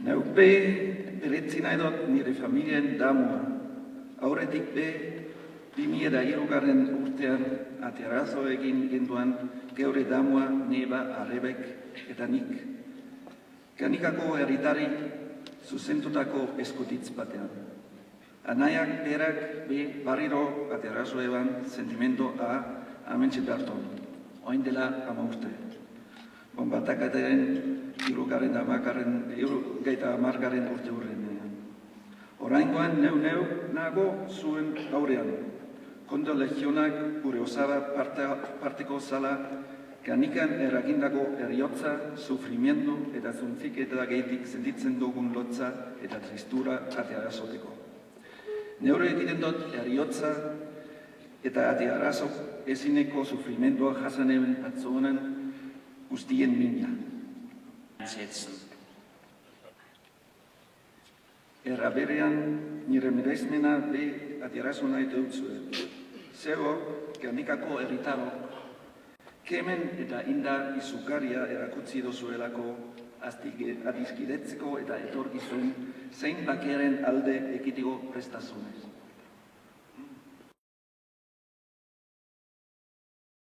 Neuk be, beretzi nahi dut nire familien damua. Aurretik be, 2003 urtean aterazo egin genduan geure damua neba arrebek eta nik. Kanikako herritari zuzentutako eskutitz batean. Anaiak berak be barriro aterazo eban sentimento amentxe beharton, oin dela 10 urte. Bonbatakateren irugaren gaita amargaren urte hurrenean. Oraingoan neu nago zuen aurrean. Kondo legionak gure osaba parteko zala kanikan eragindako eriotza, sufrimiento eta zuntzik eta gaitik sentitzen dugun lotza eta tristura atearazoteko. Neure egiten dut eriotza eta atearazok ezineko sufrimentoa jasanen atzonan guztien mina. Erraberean nire mireizmena be aterazo nahi dut zuen. Zego, kanikako herritarok, kemen eta indar izugarria erakutsi dozuelako adizkidetzeko eta etorkizun zein bakearen alde ekitiko prestazunez.